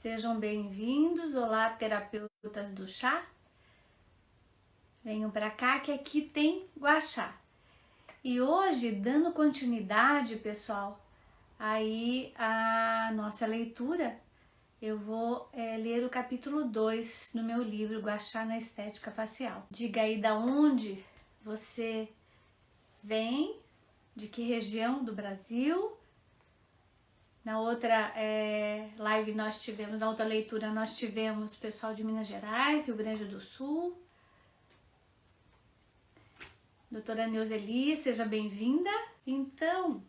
Sejam bem-vindos, olá terapeutas do chá, venham para cá que aqui tem guaxá. E hoje, dando continuidade, pessoal, aí a nossa leitura, eu vou ler o capítulo 2 no meu livro Guaxá na Estética Facial. Diga aí da onde você vem, de que região do Brasil. Na outra live nós tivemos, na outra leitura nós tivemos pessoal de Minas Gerais, Rio Grande do Sul. Doutora Neuzeli, seja bem-vinda. Então,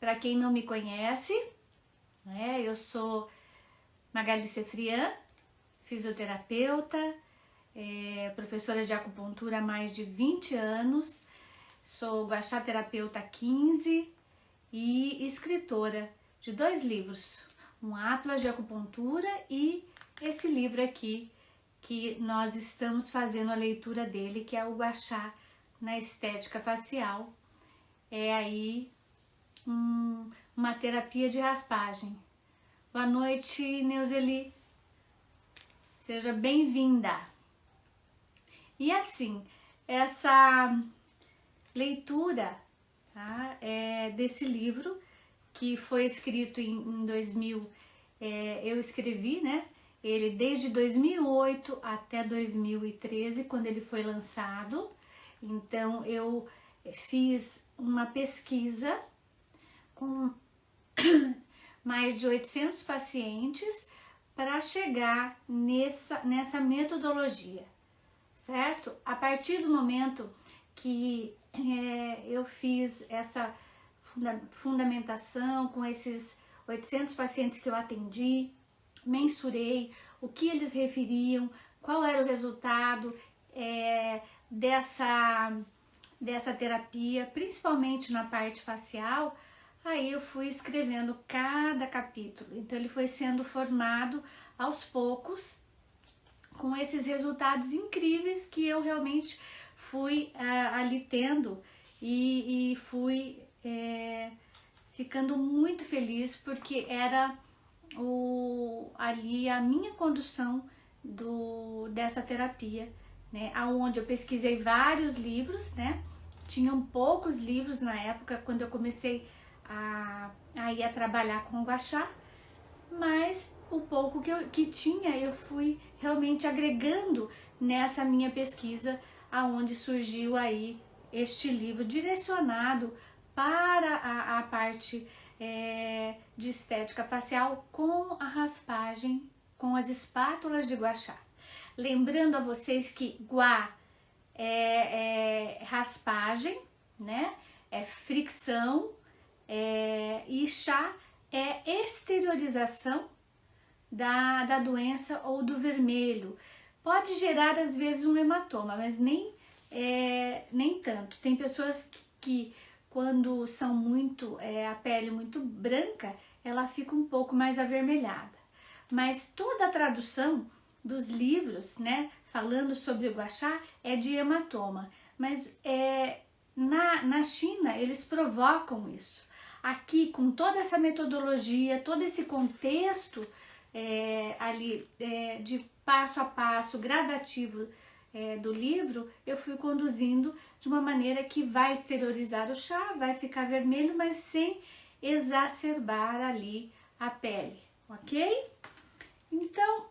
para quem não me conhece, eu sou Magali Cefrian, fisioterapeuta, professora de acupuntura há mais de 20 anos, sou guaxá terapeuta há 15 e escritora de 2 livros, um Atlas de Acupuntura e esse livro aqui, que nós estamos fazendo a leitura dele, que é o Guaxá na Estética Facial. É aí uma terapia de raspagem. Boa noite, Neuzeli. Seja bem-vinda. E assim, essa leitura desse livro, que foi escrito em 2000, eu escrevi, ele desde 2008 até 2013, quando ele foi lançado. Então eu fiz uma pesquisa com mais de 800 pacientes para chegar nessa metodologia, certo? A partir do momento que eu fiz essa fundamentação com esses 800 pacientes que eu atendi, mensurei o que eles referiam, qual era o resultado dessa terapia, principalmente na parte facial. Aí eu fui escrevendo cada capítulo, então ele foi sendo formado aos poucos com esses resultados incríveis que eu realmente fui ali tendo e fui ficando muito feliz, porque era ali a minha condução dessa terapia, aonde eu pesquisei vários livros, tinham poucos livros na época quando eu comecei a trabalhar com o guaxá, mas o pouco que tinha eu fui realmente agregando nessa minha pesquisa, aonde surgiu aí este livro direcionado para a parte de estética facial com a raspagem, com as espátulas de guaxá. Lembrando a vocês que guá é raspagem, é fricção, e chá é exteriorização da doença ou do vermelho. Pode gerar às vezes um hematoma, mas nem tanto. Tem pessoas que quando são a pele muito branca, ela fica um pouco mais avermelhada. Mas toda a tradução dos livros, falando sobre o guaxá, é de hematoma. Mas na China eles provocam isso. Aqui, com toda essa metodologia, todo esse contexto ali de passo a passo, gradativo do livro, eu fui conduzindo de uma maneira que vai exteriorizar o chá, vai ficar vermelho, mas sem exacerbar ali a pele, ok? Então,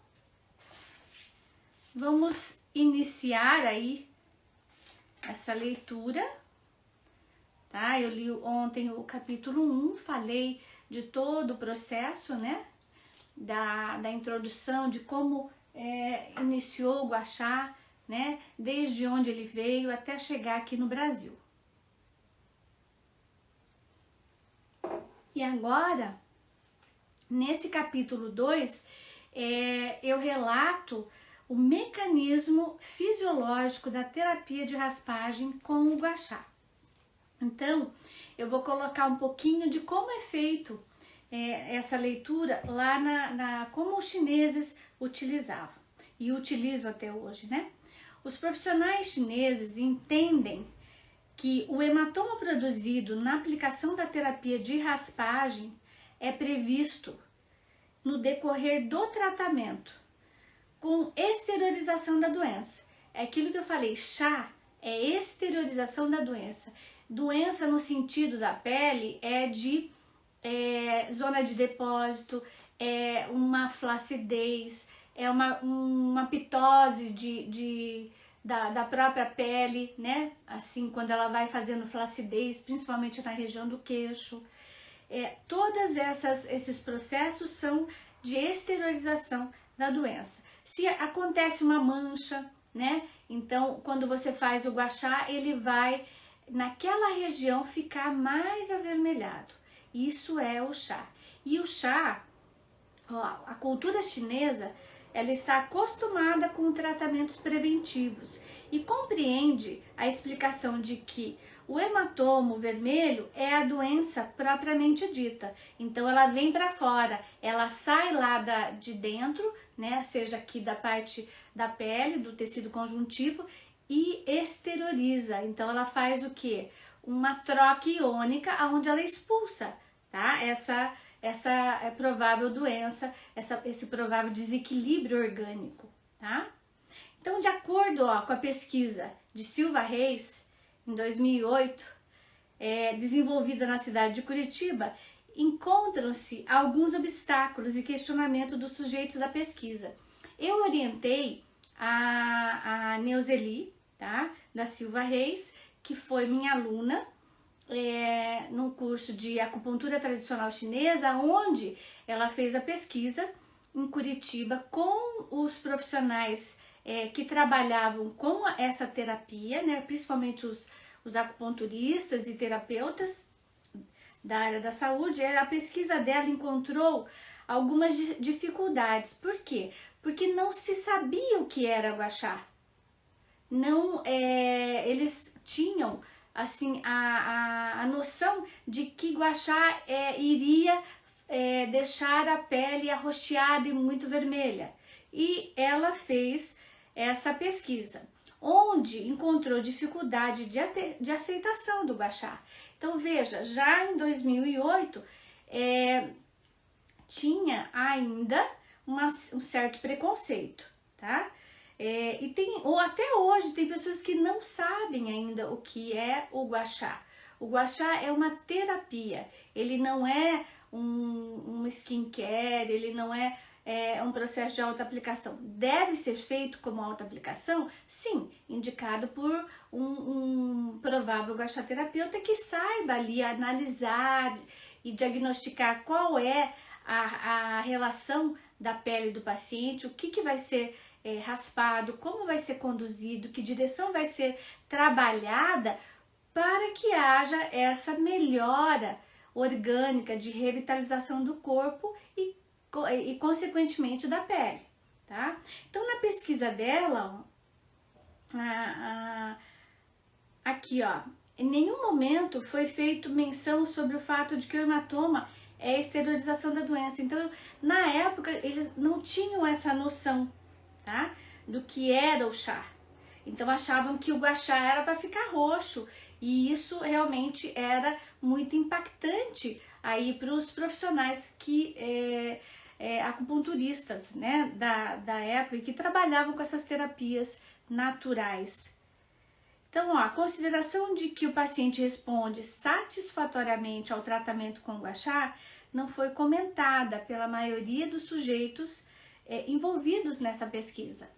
vamos iniciar aí essa leitura, tá? Eu li ontem o capítulo 1, falei de todo o processo, da introdução, de como iniciou o guaxá, desde onde ele veio até chegar aqui no Brasil. E agora, nesse capítulo 2, eu relato o mecanismo fisiológico da terapia de raspagem com o guaxá. Então, eu vou colocar um pouquinho de como é feito essa leitura lá como os chineses utilizavam e utilizam até hoje, Os profissionais chineses entendem que o hematoma produzido na aplicação da terapia de raspagem é previsto no decorrer do tratamento, com exteriorização da doença. É aquilo que eu falei, chá é exteriorização da doença. Doença no sentido da pele é de zona de depósito, é uma flacidez, é uma pitose da própria pele, né? Assim, quando ela vai fazendo flacidez, principalmente na região do queixo. Todos esses processos são de exteriorização da doença. Se acontece uma mancha, né? Então, quando você faz o gua sha, ele vai naquela região ficar mais avermelhado. Isso é o chá. E o chá, ó, a cultura chinesa, ela está acostumada com tratamentos preventivos e compreende a explicação de que o hematomo vermelho é a doença propriamente dita. Então ela vem para fora, ela sai lá de dentro, né, seja aqui da parte da pele, do tecido conjuntivo, e exterioriza. Então ela faz o quê? Uma troca iônica onde ela expulsa, tá? Essa provável doença, esse provável desequilíbrio orgânico, tá? Então, de acordo com a pesquisa de Silva Reis, em 2008, desenvolvida na cidade de Curitiba, encontram-se alguns obstáculos e questionamentos dos sujeitos da pesquisa. Eu orientei a Neuzeli, tá? Da Silva Reis, que foi minha aluna, num curso de acupuntura tradicional chinesa, onde ela fez a pesquisa em Curitiba com os profissionais que trabalhavam com essa terapia, né, principalmente os acupunturistas e terapeutas da área da saúde. A pesquisa dela encontrou algumas dificuldades. Por quê? Porque não se sabia o que era gua sha. Não, eles tinham assim a noção de que gua sha iria deixar a pele arroxeada e muito vermelha. E ela fez essa pesquisa, onde encontrou dificuldade de aceitação do gua sha. Então veja, já em 2008 tinha ainda um certo preconceito, tá? E ou até hoje tem pessoas que não sabem ainda o que é o gua sha. O gua sha é uma terapia, ele não é um skincare, ele não é um processo de autoaplicação. Deve ser feito como autoaplicação? Sim, indicado por um provável gua sha terapeuta que saiba ali analisar e diagnosticar qual é a relação da pele do paciente, o que vai ser raspado, como vai ser conduzido, que direção vai ser trabalhada para que haja essa melhora orgânica de revitalização do corpo e consequentemente da pele, tá? Então na pesquisa dela, aqui ó, em nenhum momento foi feito menção sobre o fato de que o hematoma é a exteriorização da doença. Então na época eles não tinham essa noção, tá? Do que era o chá. Então achavam que o gua sha era para ficar roxo, e isso realmente era muito impactante aí para os profissionais que acupunturistas, né, da época, e que trabalhavam com essas terapias naturais. Então, ó, a consideração de que o paciente responde satisfatoriamente ao tratamento com gua sha não foi comentada pela maioria dos sujeitos envolvidos nessa pesquisa.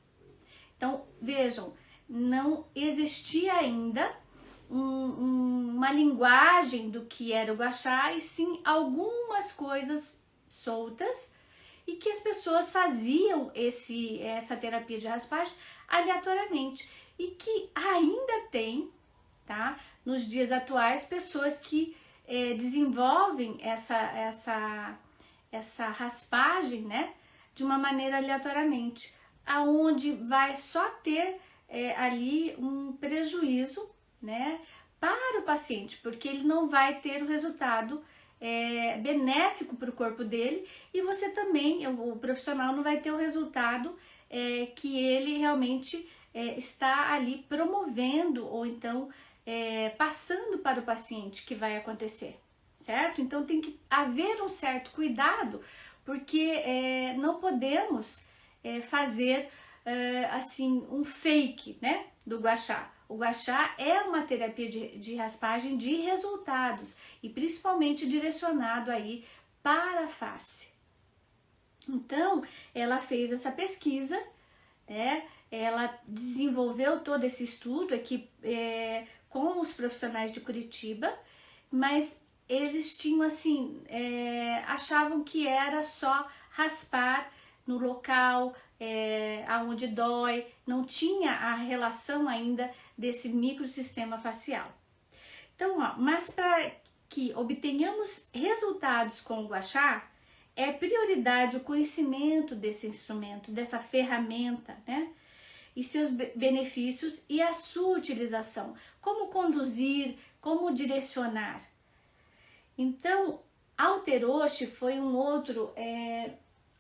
Então, vejam, não existia ainda uma linguagem do que era o gua sha, e sim algumas coisas soltas, e que as pessoas faziam essa terapia de raspagem aleatoriamente, e que ainda tem, tá, nos dias atuais, pessoas que desenvolvem essa raspagem, né, de uma maneira aleatoriamente, aonde vai só ter ali um prejuízo, né, para o paciente, porque ele não vai ter o resultado benéfico para o corpo dele, e você também, o profissional, não vai ter o resultado que ele realmente está ali promovendo, ou então passando para o paciente que vai acontecer, certo? Então tem que haver um certo cuidado, porque não podemos fazer assim um fake, né, do gua sha. O gua sha é uma terapia de raspagem de resultados e principalmente direcionado aí para a face. Então, ela fez essa pesquisa, né? Ela desenvolveu todo esse estudo aqui com os profissionais de Curitiba, mas eles tinham assim, achavam que era só raspar no local aonde dói, não tinha a relação ainda desse microsistema facial. Então, ó, mas para que obtenhamos resultados com o gua sha, é prioridade o conhecimento desse instrumento, dessa ferramenta, né? E seus benefícios e a sua utilização, como conduzir, como direcionar. Então, Alteroshi foi um outro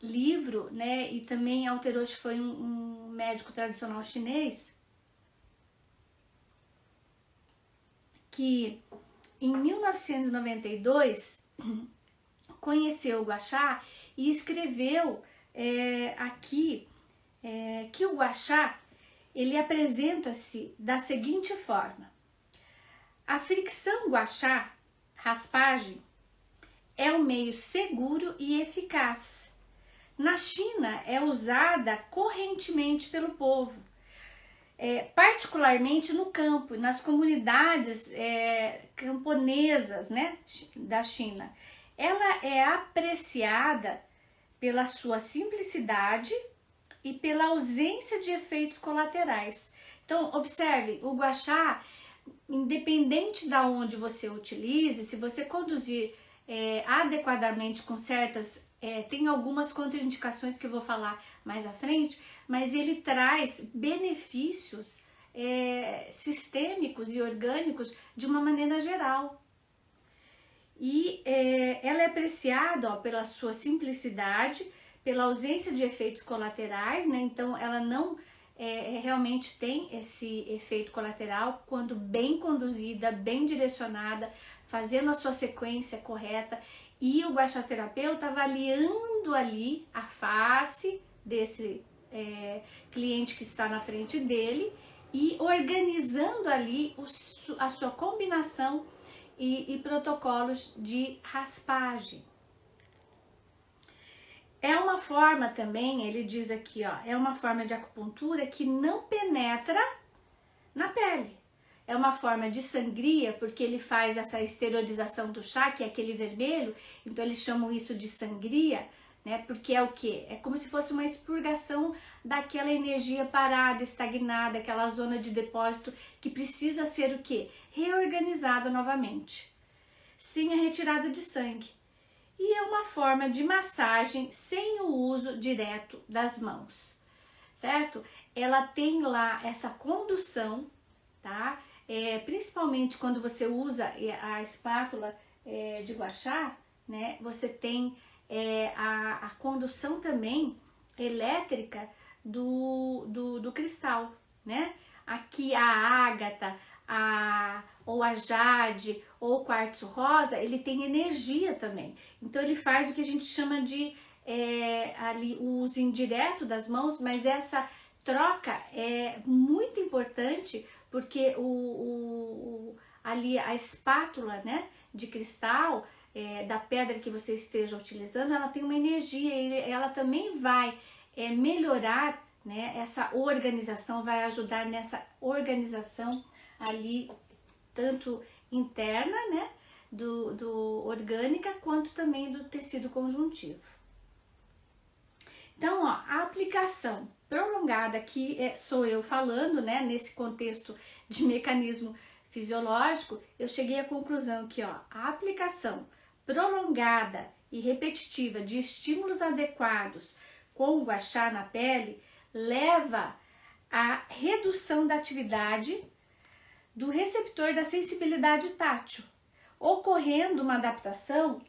livro, né? E também Alteroshi foi um médico tradicional chinês que em 1992 conheceu o gua sha e escreveu aqui que o gua sha ele apresenta-se da seguinte forma: a fricção gua sha, raspagem, é um meio seguro e eficaz. Na China é usada correntemente pelo povo, particularmente no campo, nas comunidades camponesas, né, da China. Ela é apreciada pela sua simplicidade e pela ausência de efeitos colaterais. Então, observe, o gua sha, independente de onde você utilize, se você conduzir adequadamente com certas, tem algumas contraindicações que eu vou falar mais à frente, mas ele traz benefícios sistêmicos e orgânicos de uma maneira geral. E ela é apreciada pela sua simplicidade, pela ausência de efeitos colaterais, né? Então ela não realmente tem esse efeito colateral quando bem conduzida, bem direcionada, fazendo a sua sequência correta, e o gua sha terapeuta avaliando ali a face desse cliente que está na frente dele e organizando ali a sua combinação e protocolos de raspagem. É uma forma também, ele diz aqui, ó, é uma forma de acupuntura que não penetra na pele. É uma forma de sangria, porque ele faz essa esterilização do chá, que é aquele vermelho, então eles chamam isso de sangria, né? Porque é o quê? É como se fosse uma expurgação daquela energia parada, estagnada, aquela zona de depósito que precisa ser o quê? Reorganizada novamente, sem a retirada de sangue. E é uma forma de massagem sem o uso direto das mãos, certo? Ela tem lá essa condução, tá? Principalmente quando você usa a espátula de gua sha, né? Você tem a condução também elétrica do cristal, né? Aqui a ágata, ou a jade, ou o quartzo rosa, ele tem energia também. Então ele faz o que a gente chama de ali o uso indireto das mãos, mas essa troca é muito importante porque ali a espátula, né, de cristal, da pedra que você esteja utilizando, ela tem uma energia e ela também vai melhorar, né, essa organização, vai ajudar nessa organização ali, tanto interna, né, do orgânica, quanto também do tecido conjuntivo. Então, ó, a aplicação prolongada, aqui sou eu falando, né, nesse contexto de mecanismo fisiológico, eu cheguei à conclusão que, ó, a aplicação prolongada e repetitiva de estímulos adequados com o gua sha na pele leva à redução da atividade do receptor da sensibilidade tátil, ocorrendo uma adaptação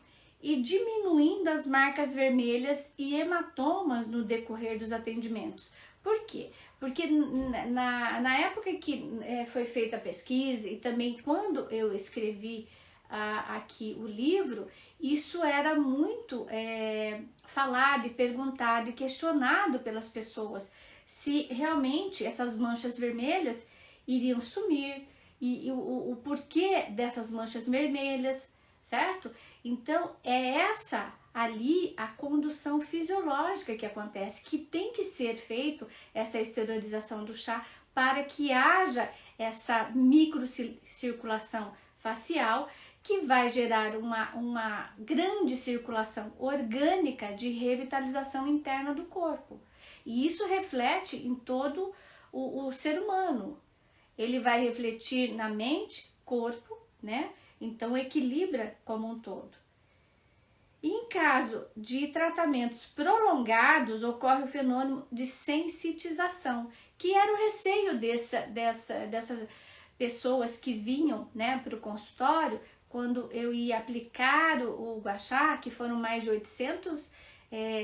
e diminuindo as marcas vermelhas e hematomas no decorrer dos atendimentos. Por quê? Porque na época que foi feita a pesquisa e também quando eu escrevi aqui o livro, isso era muito falado e perguntado e questionado pelas pessoas, se realmente essas manchas vermelhas iriam sumir, e o porquê dessas manchas vermelhas, certo? Então, é essa ali a condução fisiológica que acontece, que tem que ser feito essa esterilização do chá para que haja essa microcirculação facial, que vai gerar uma grande circulação orgânica de revitalização interna do corpo. E isso reflete em todo o ser humano. Ele vai refletir na mente, corpo, né? Então equilibra como um todo. E em caso de tratamentos prolongados, ocorre o fenômeno de sensitização, que era o receio dessas pessoas que vinham, né, para o consultório, quando eu ia aplicar o gua sha, que foram mais de 800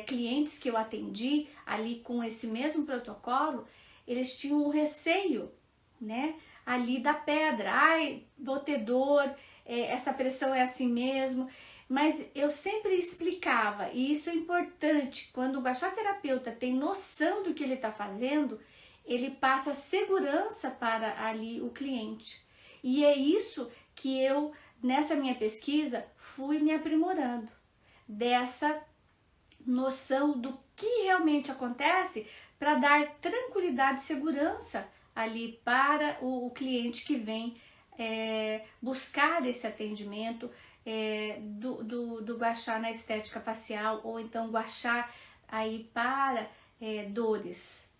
clientes que eu atendi ali com esse mesmo protocolo, eles tinham o receio, né, ali da pedra. Ai, vou ter dor, essa pressão é assim mesmo. Mas eu sempre explicava, e isso é importante, quando o gua sha terapeuta tem noção do que ele está fazendo, ele passa segurança para ali o cliente. E é isso que eu, nessa minha pesquisa, fui me aprimorando, dessa noção do que realmente acontece, para dar tranquilidade e segurança ali para o cliente que vem buscar esse atendimento do gua sha na estética facial, ou então gua sha aí para dores.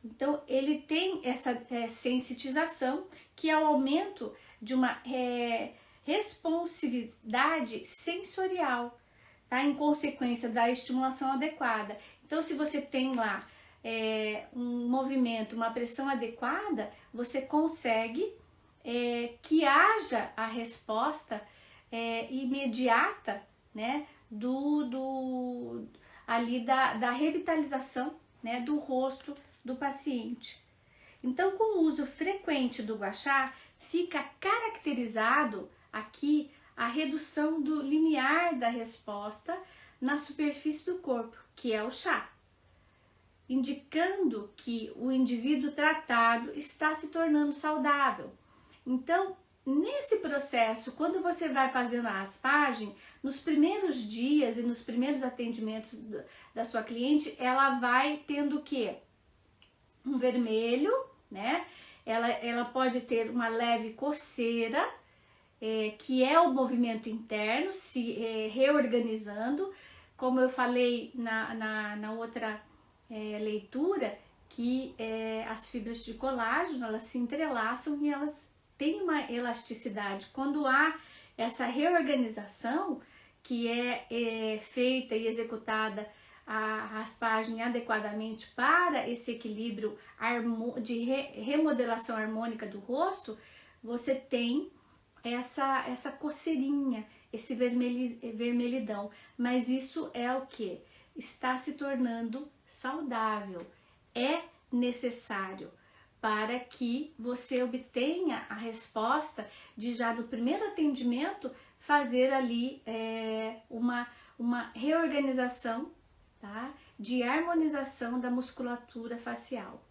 Então ele tem essa sensitização, que é o aumento de uma responsividade sensorial, tá? Em consequência da estimulação adequada. Então, se você tem lá um movimento, uma pressão adequada, você consegue que haja a resposta imediata, né, ali da revitalização, né, do rosto do paciente. Então, com o uso frequente do gua sha, fica caracterizado aqui a redução do limiar da resposta na superfície do corpo, que é o chá, indicando que o indivíduo tratado está se tornando saudável. Então, nesse processo, quando você vai fazendo a raspagem, nos primeiros dias e nos primeiros atendimentos da sua cliente, ela vai tendo o quê? Um vermelho, né? Ela pode ter uma leve coceira, que é o movimento interno se reorganizando, como eu falei na outra leitura, que as fibras de colágeno, elas se entrelaçam e elas têm uma elasticidade. Quando há essa reorganização, que é feita e executada a raspagem adequadamente para esse equilíbrio de remodelação harmônica do rosto, você tem essa coceirinha, esse vermelhidão. Mas isso é o que? Está se tornando saudável. É necessário para que você obtenha a resposta de já no primeiro atendimento fazer ali uma reorganização, tá? De harmonização da musculatura facial.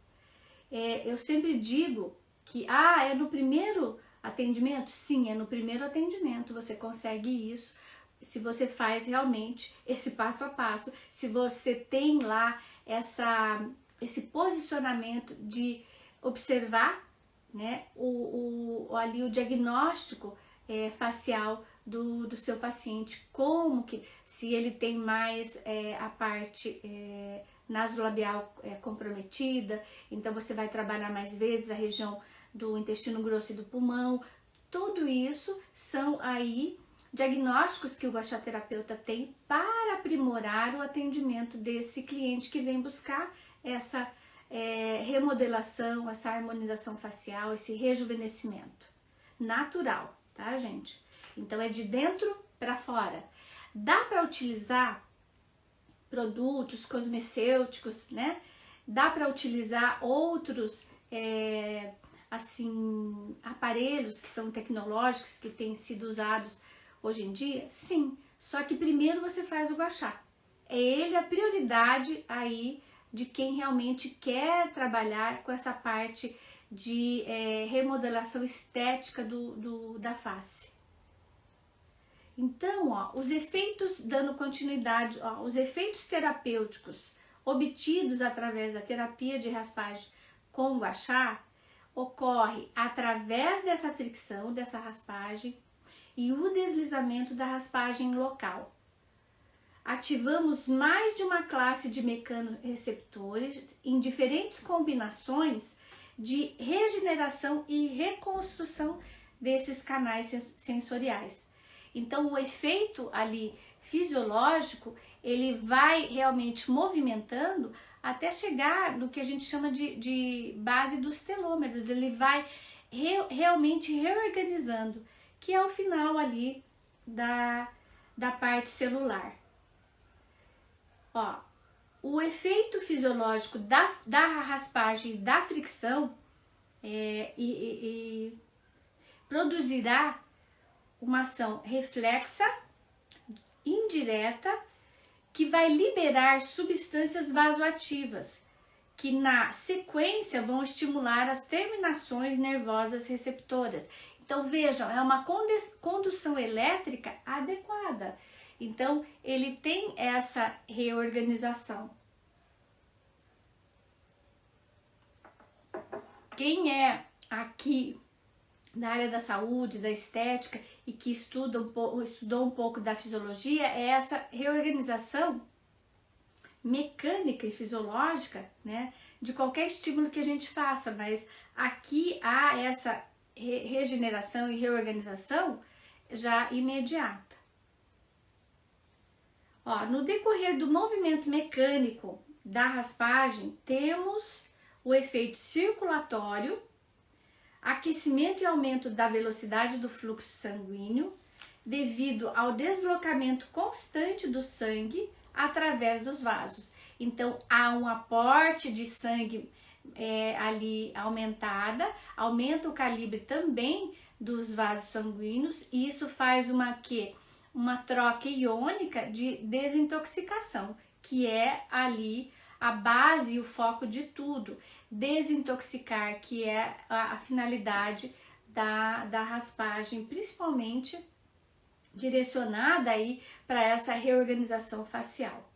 Eu sempre digo que é no primeiro atendimento? Sim, é no primeiro atendimento, você consegue isso, se você faz realmente esse passo a passo, se você tem lá esse posicionamento de observar, né, ali o diagnóstico facial do seu paciente, como que, se ele tem mais a parte nasolabial comprometida, então você vai trabalhar mais vezes a região do intestino grosso e do pulmão. Tudo isso são aí diagnósticos que o gua sha terapeuta tem para aprimorar o atendimento desse cliente que vem buscar essa remodelação, essa harmonização facial, esse rejuvenescimento natural, tá, gente? Então é de dentro para fora. Dá para utilizar produtos cosmecêuticos, né? Dá para utilizar outros assim, aparelhos que são tecnológicos, que têm sido usados hoje em dia? Sim, só que primeiro você faz o gua sha. É ele a prioridade aí de quem realmente quer trabalhar com essa parte de remodelação estética da face. Então, ó, os efeitos, dando continuidade, ó, os efeitos terapêuticos obtidos através da terapia de raspagem com gua sha ocorre através dessa fricção, dessa raspagem e o deslizamento da raspagem local. Ativamos mais de uma classe de mecanorreceptores em diferentes combinações de regeneração e reconstrução desses canais sensoriais. Então, o efeito ali fisiológico, ele vai realmente movimentando até chegar no que a gente chama de base dos telômeros. Ele vai realmente reorganizando, que é o final ali da parte celular. Ó, o efeito fisiológico da raspagem e da fricção produzirá uma ação reflexa, indireta, que vai liberar substâncias vasoativas, que na sequência vão estimular as terminações nervosas receptoras. Então vejam, é uma condução elétrica adequada. Então ele tem essa reorganização. Quem é aqui da área da saúde, da estética e que estudou um pouco da fisiologia, é essa reorganização mecânica e fisiológica, né, de qualquer estímulo que a gente faça, mas aqui há essa regeneração e reorganização já imediata. Ó, no decorrer do movimento mecânico da raspagem, temos o efeito circulatório, aquecimento e aumento da velocidade do fluxo sanguíneo devido ao deslocamento constante do sangue através dos vasos. Então, há um aporte de sangue ali aumentada, aumenta o calibre também dos vasos sanguíneos e isso faz uma troca iônica de desintoxicação, que é ali a base e o foco de tudo. Desintoxicar, que é a finalidade da raspagem, principalmente direcionada aí para essa reorganização facial.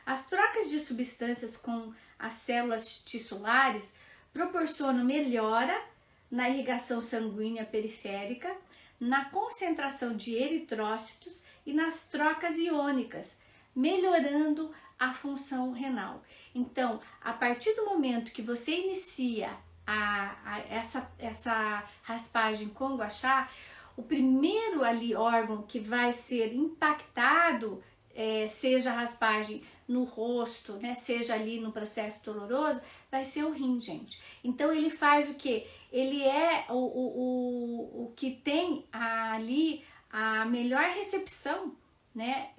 As trocas de substâncias com as células tissulares proporcionam melhora na irrigação sanguínea periférica, na concentração de eritrócitos e nas trocas iônicas, melhorando a função renal. Então, a partir do momento que você inicia essa raspagem com gua sha, o primeiro ali órgão que vai ser impactado, seja a raspagem no rosto, né, seja ali no processo doloroso, vai ser o rim, gente. Então ele faz o quê? Ele é o que tem ali a melhor recepção, né,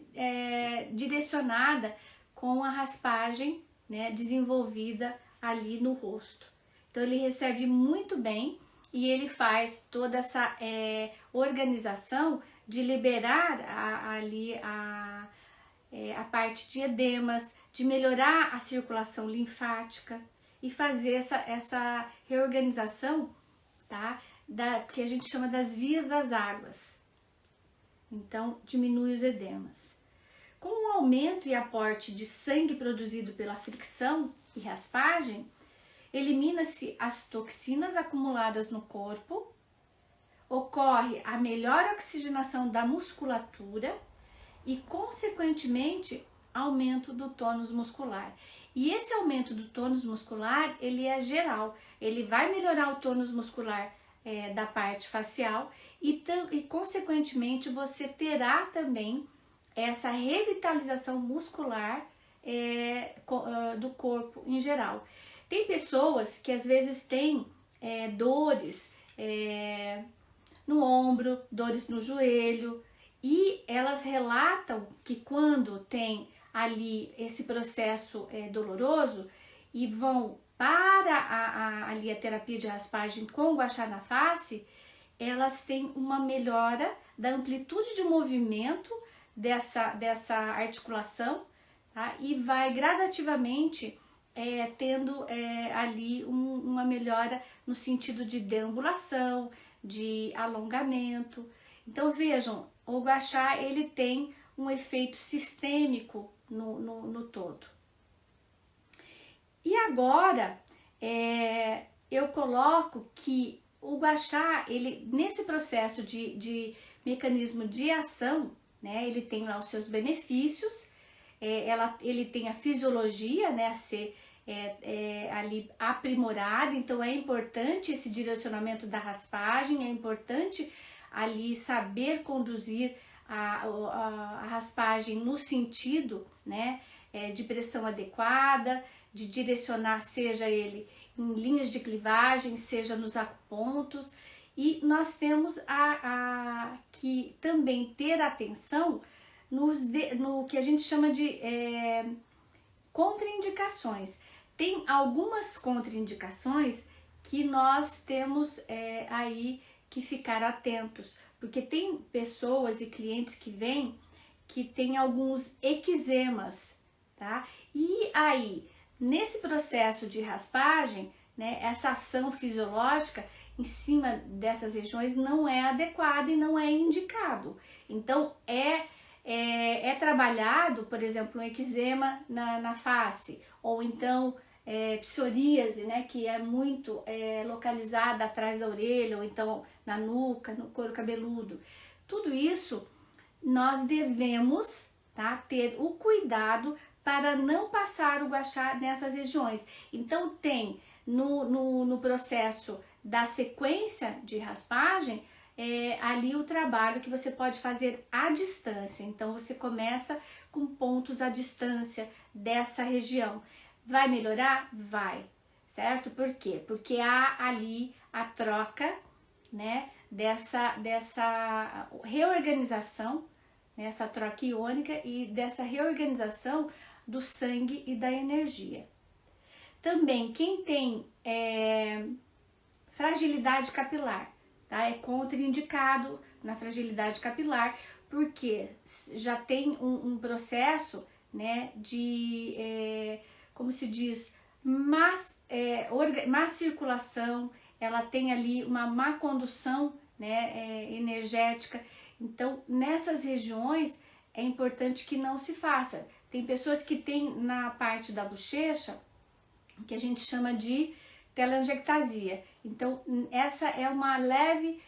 direcionada com a raspagem, né, desenvolvida ali no rosto. Então ele recebe muito bem e ele faz toda essa organização de liberar ali a parte de edemas, de melhorar a circulação linfática e fazer essa reorganização, tá, que a gente chama das vias das águas. Então, diminui os edemas. Com o aumento e aporte de sangue produzido pela fricção e raspagem, elimina-se as toxinas acumuladas no corpo, ocorre a melhor oxigenação da musculatura e, consequentemente, aumento do tônus muscular. E esse aumento do tônus muscular, ele é geral, ele vai melhorar o tônus muscular da parte facial e consequentemente, você terá também essa revitalização muscular do corpo em geral. Tem pessoas que às vezes têm dores no ombro, dores no joelho, e elas relatam que quando tem ali esse processo doloroso e vão para ali a terapia de raspagem com guaxá na face, elas têm uma melhora da amplitude de movimento dessa articulação, tá? E vai gradativamente tendo ali uma melhora no sentido de deambulação, de alongamento. Então vejam, o guaxá ele tem um efeito sistêmico no todo. E agora eu coloco que o guaxá, ele, nesse processo de mecanismo de ação, né, ele tem lá os seus benefícios, ele tem a fisiologia, né, a ser ali aprimorada, então é importante esse direcionamento da raspagem, é importante ali saber conduzir a raspagem no sentido, né, de pressão adequada, de direcionar, seja ele em linhas de clivagem, seja nos acupontos, e nós temos que também ter atenção no que a gente chama de contraindicações. Tem algumas contraindicações que nós temos aí que ficar atentos, porque tem pessoas e clientes que vêm que tem alguns eczemas, tá? E aí, nesse processo de raspagem, né, essa ação fisiológica em cima dessas regiões não é adequada e não é indicado. Então, é trabalhado, por exemplo, um eczema na face, ou então psoríase, né, que é muito localizada atrás da orelha, ou então na nuca, no couro cabeludo. Tudo isso nós devemos, tá, ter o cuidado para não passar o guaxá nessas regiões. Então tem no processo da sequência de raspagem, ali o trabalho que você pode fazer à distância. Então você começa com pontos à distância dessa região. Vai melhorar? Vai, certo? Por quê? Porque há ali a troca, né, dessa reorganização, né, essa troca iônica e dessa reorganização do sangue e da energia. Também quem tem fragilidade capilar, tá? É contraindicado na fragilidade capilar, porque já tem um processo, né, de, como se diz, má circulação, ela tem ali uma má condução, né, energética. Então, nessas regiões é importante que não se faça. Tem pessoas que têm na parte da bochecha, que a gente chama de telangiectasia. Então, essa é uma leve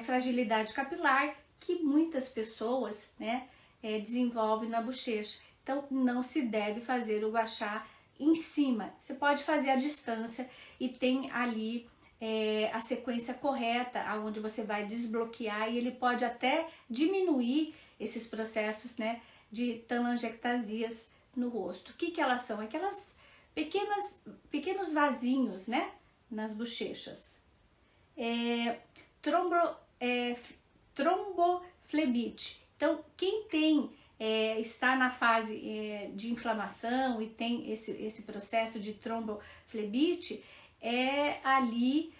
fragilidade capilar que muitas pessoas, né, desenvolvem na bochecha. Então, não se deve fazer o guaxá em cima. Você pode fazer à distância e tem ali a sequência correta, aonde você vai desbloquear, e ele pode até diminuir esses processos, né, de telangiectasias no rosto. O que elas são? Aquelas pequenos vasinhos, né, nas bochechas. Tromboflebite. Então, quem está na fase de inflamação e tem esse processo de tromboflebite, é ali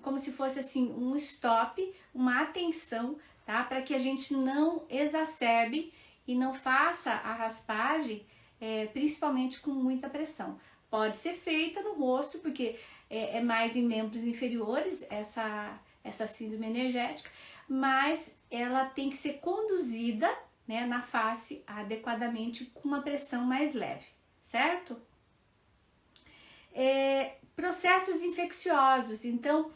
como se fosse assim um stop, uma atenção, tá? Para que a gente não exacerbe e não faça a raspagem, principalmente com muita pressão. Pode ser feita no rosto, porque é mais em membros inferiores essa síndrome energética, mas ela tem que ser conduzida, né, na face adequadamente com uma pressão mais leve, certo? Processos infecciosos. Então,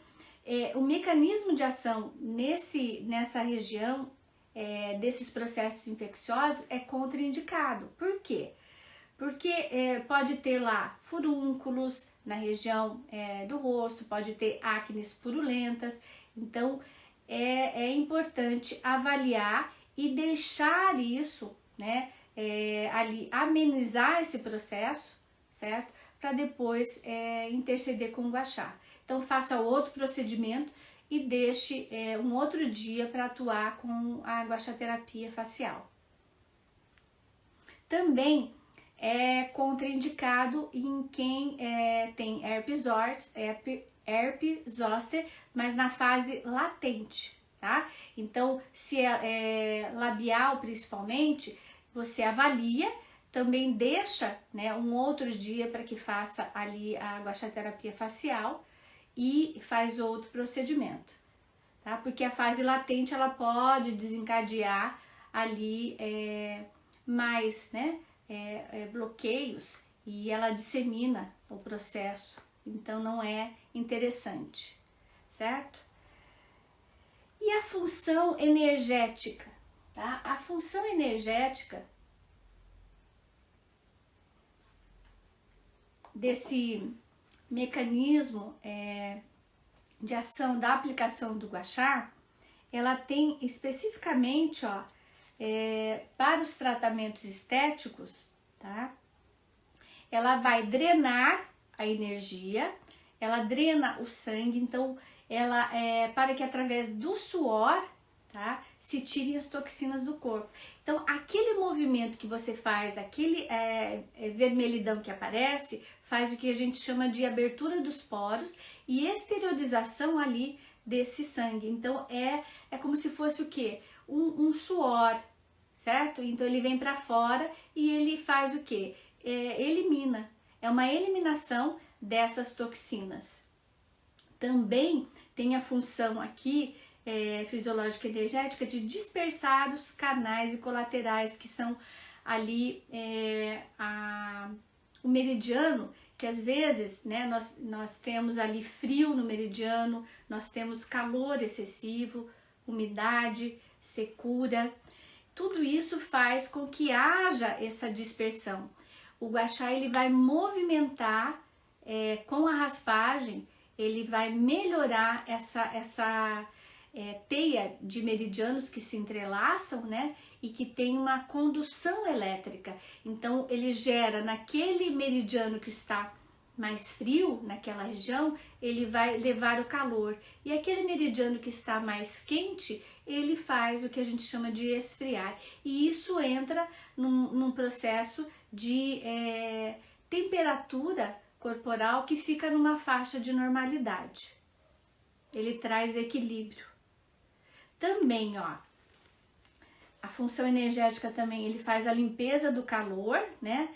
o mecanismo de ação nessa região desses processos infecciosos é contraindicado. Por quê? Porque pode ter lá furúnculos na região do rosto, pode ter acnes purulentas. Então, é importante avaliar e deixar isso, né, ali, amenizar esse processo, certo? Para depois interceder com o guaxá. Então, faça outro procedimento e deixe um outro dia para atuar com a guaxaterapia facial. Também é contraindicado em quem tem herpes zoster, mas na fase latente, tá? Então, se é labial principalmente, você avalia, também deixa, né, um outro dia para que faça ali a guaxaterapia facial e faz outro procedimento, tá? Porque a fase latente ela pode desencadear ali mais, né, bloqueios e ela dissemina o processo, então não é interessante, certo? E a função energética, tá? A função energética desse mecanismo de ação da aplicação do guaxá, ela tem especificamente, ó, para os tratamentos estéticos, tá? Ela vai drenar a energia, ela drena o sangue, então ela para que através do suor, tá, se tirem as toxinas do corpo. Então aquele movimento que você faz, aquele vermelhidão que aparece, faz o que a gente chama de abertura dos poros e exteriorização ali desse sangue. Então é como se fosse o quê? Um suor, certo? Então ele vem para fora e ele faz o quê? Elimina. É uma eliminação dessas toxinas. Também tem a função aqui fisiológica e energética de dispersar os canais e colaterais que são ali o meridiano, que às vezes, né, nós temos ali frio no meridiano, nós temos calor excessivo, umidade, secura, tudo isso faz com que haja essa dispersão. O guaxá ele vai movimentar com a raspagem, ele vai melhorar essa teia de meridianos que se entrelaçam, né, e que tem uma condução elétrica. Então ele gera naquele meridiano que está mais frio, naquela região, ele vai levar o calor. E aquele meridiano que está mais quente, ele faz o que a gente chama de esfriar. E isso entra num processo de temperatura corporal que fica numa faixa de normalidade. Ele traz equilíbrio. Também, ó, a função energética também, ele faz a limpeza do calor, né?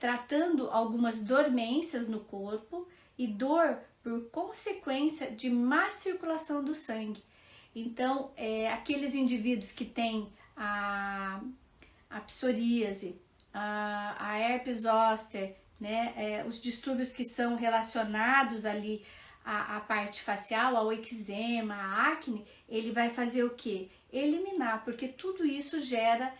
Tratando algumas dormências no corpo e dor por consequência de má circulação do sangue. Então, aqueles indivíduos que têm a psoríase, a herpes zoster, né, os distúrbios que são relacionados ali à parte facial, ao eczema, à acne, ele vai fazer o quê? Eliminar, porque tudo isso gera,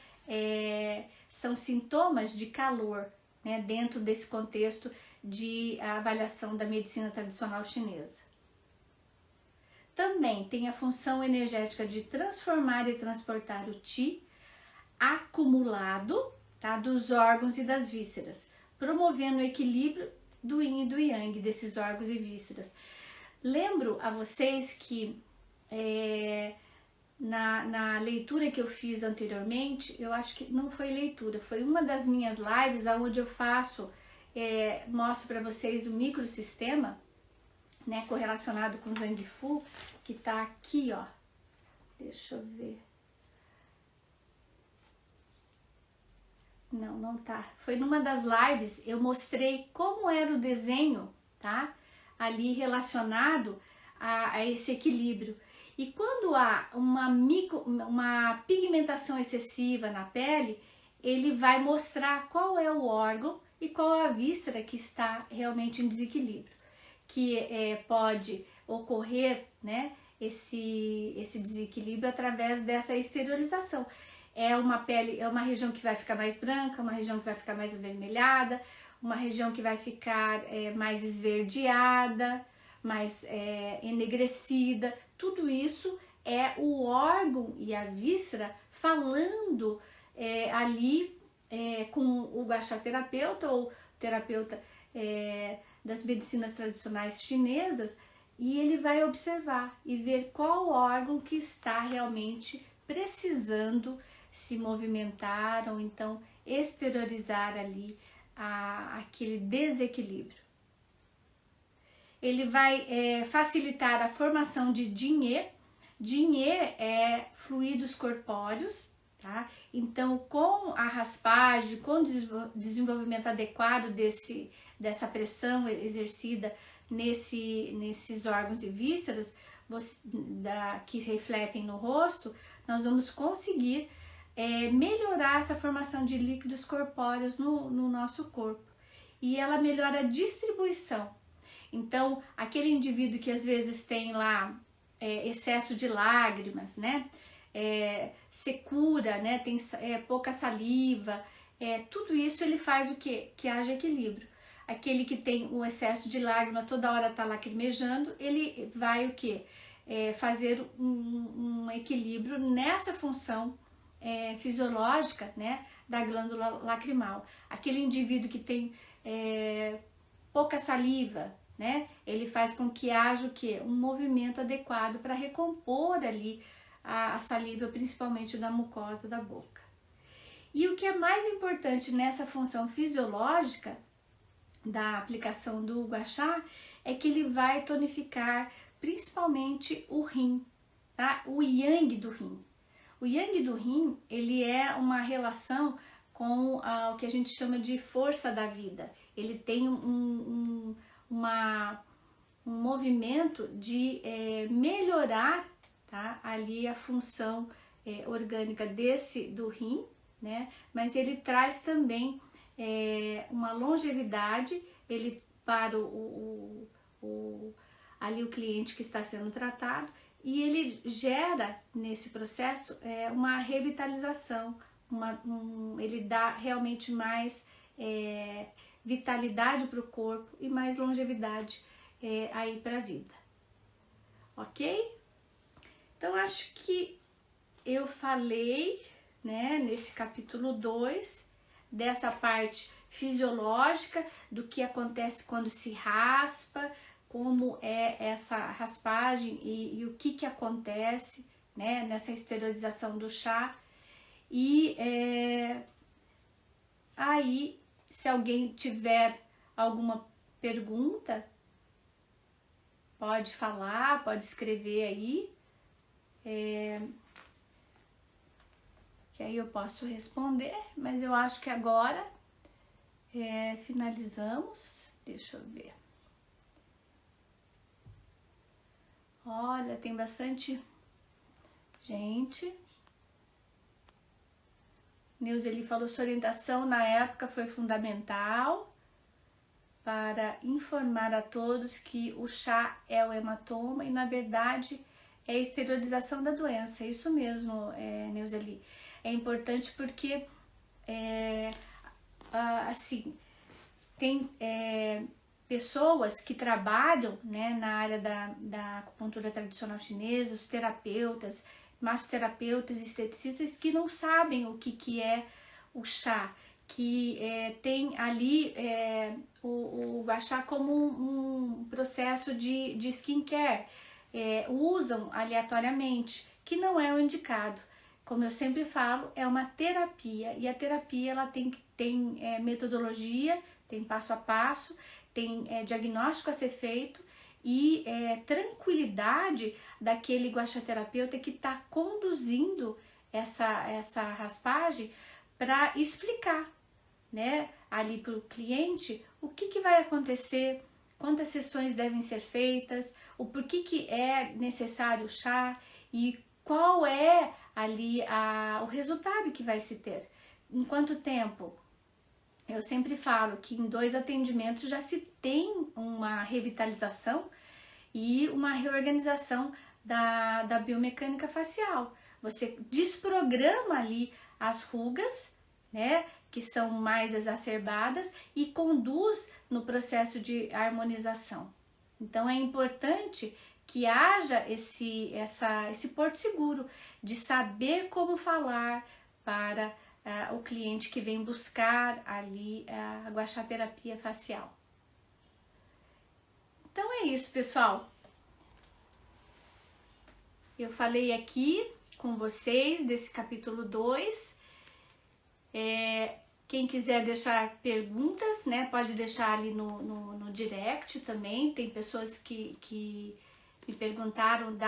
são sintomas de calor, né, dentro desse contexto de avaliação da medicina tradicional chinesa. Também tem a função energética de transformar e transportar o qi acumulado, tá, dos órgãos e das vísceras, promovendo o equilíbrio do yin e do yang desses órgãos e vísceras. Lembro a vocês que na leitura que eu fiz anteriormente, eu acho que não foi leitura, foi uma das minhas lives onde eu mostro para vocês o microsistema, né, correlacionado com o Zhang Fu, que tá aqui, ó. Deixa eu ver. Não tá. Foi numa das lives, eu mostrei como era o desenho, tá? Ali relacionado a esse equilíbrio. E quando há uma pigmentação excessiva na pele, ele vai mostrar qual é o órgão e qual é a víscera que está realmente em desequilíbrio. Que pode ocorrer, né, esse desequilíbrio através dessa exteriorização. É uma região que vai ficar mais branca, uma região que vai ficar mais avermelhada, uma região que vai ficar mais esverdeada, mais enegrecida. Tudo isso é o órgão e a víscera falando ali com o guaxá terapeuta ou terapeuta das medicinas tradicionais chinesas, e ele vai observar e ver qual órgão que está realmente precisando se movimentar ou então exteriorizar ali aquele desequilíbrio. Ele vai facilitar a formação de Jin-E. Jin-E é fluidos corpóreos, tá? Então, com a raspagem, com o desenvolvimento adequado dessa pressão exercida nesses órgãos e vísceras que refletem no rosto, nós vamos conseguir melhorar essa formação de líquidos corpóreos no nosso corpo. E ela melhora a distribuição. Então, aquele indivíduo que às vezes tem lá excesso de lágrimas, né? Secura, né? Tem pouca saliva, tudo isso ele faz o quê? Que haja equilíbrio. Aquele que tem o excesso de lágrima, toda hora tá lacrimejando, ele vai o quê? Fazer um equilíbrio nessa função fisiológica, né? Da glândula lacrimal. Aquele indivíduo que tem pouca saliva, né? Ele faz com que haja o quê? Um movimento adequado para recompor ali a saliva, principalmente da mucosa da boca. E o que é mais importante nessa função fisiológica da aplicação do gua sha é que ele vai tonificar principalmente o rim, tá? O yang do rim. O yang do rim, ele é uma relação com o que a gente chama de força da vida. Ele tem um movimento de melhorar, tá, ali a função orgânica do rim, né? Mas ele traz também uma longevidade, ele para ali o cliente que está sendo tratado, e ele gera nesse processo uma revitalização, ele dá realmente mais vitalidade para o corpo e mais longevidade aí para a vida, ok? Então acho que eu falei, né, nesse capítulo 2 dessa parte fisiológica, do que acontece quando se raspa, como é essa raspagem e o que acontece, né, nessa esterilização do chá. E aí, se alguém tiver alguma pergunta, pode falar, pode escrever aí, que aí eu posso responder, mas eu acho que agora finalizamos. Deixa eu ver. Olha, tem bastante gente. Neuzeli falou: sua orientação na época foi fundamental para informar a todos que o chá é o hematoma e na verdade é a esterilização da doença. Isso mesmo, Neuzeli. É importante porque assim, tem pessoas que trabalham, né, na área da acupuntura tradicional chinesa, os terapeutas, massoterapeutas, esteticistas, que não sabem o que é o chá, que tem ali o gua sha como um processo de skincare, usam aleatoriamente, que não é o indicado. Como eu sempre falo, é uma terapia, e a terapia ela tem metodologia, tem passo a passo, tem diagnóstico a ser feito e tranquilidade daquele gua sha terapeuta que está conduzindo essa raspagem para explicar, né, ali para o cliente o que vai acontecer, quantas sessões devem ser feitas, o porquê que é necessário o chá e qual é ali o resultado que vai se ter, em quanto tempo. Eu sempre falo que em 2 atendimentos já se tem uma revitalização e uma reorganização da biomecânica facial. Você desprograma ali as rugas, né, que são mais exacerbadas, e conduz no processo de harmonização. Então é importante que haja esse porto seguro de saber como falar para o cliente que vem buscar ali a gua sha terapia facial. Então é isso, pessoal. Eu falei aqui com vocês desse capítulo 2. Quem quiser deixar perguntas, né, pode deixar ali no direct também. Tem pessoas que me perguntaram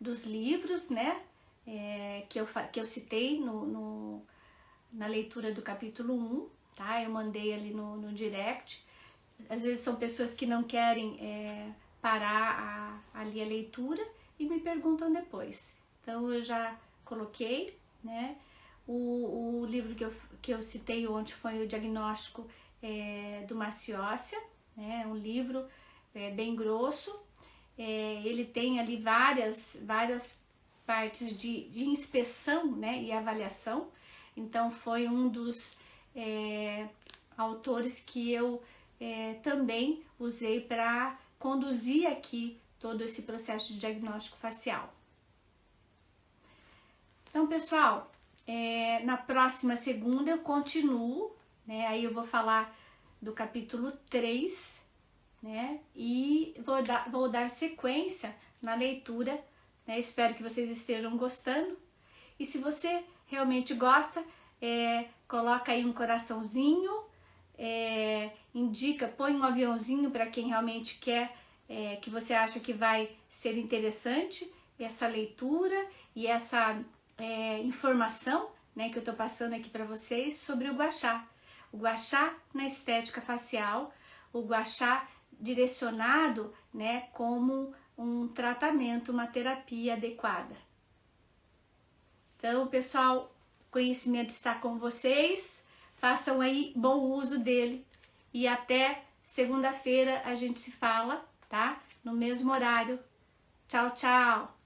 dos livros, né, que eu citei na leitura do capítulo 1, tá? Eu mandei ali no direct. Às vezes são pessoas que não querem parar ali a leitura e me perguntam depois. Então eu já coloquei, né? O livro que eu citei ontem foi o Diagnóstico do Maciócia, né? Um livro bem grosso. Ele tem ali várias partes de inspeção, né? E avaliação. Então foi um dos autores que eu também usei para conduzir aqui todo esse processo de diagnóstico facial. Então, pessoal, na próxima segunda eu continuo, né? Aí eu vou falar do capítulo 3, né? E vou dar sequência na leitura, né? Espero que vocês estejam gostando. E se você realmente gosta, coloca aí um coraçãozinho, indica, põe um aviãozinho para quem realmente quer, que você acha que vai ser interessante essa leitura e essa informação, né, que eu tô passando aqui para vocês sobre o gua sha. O gua sha na estética facial, o gua sha direcionado, né, como um tratamento, uma terapia adequada. Então, pessoal, conhecimento está com vocês, façam aí bom uso dele e até segunda-feira a gente se fala, tá? No mesmo horário. Tchau, tchau!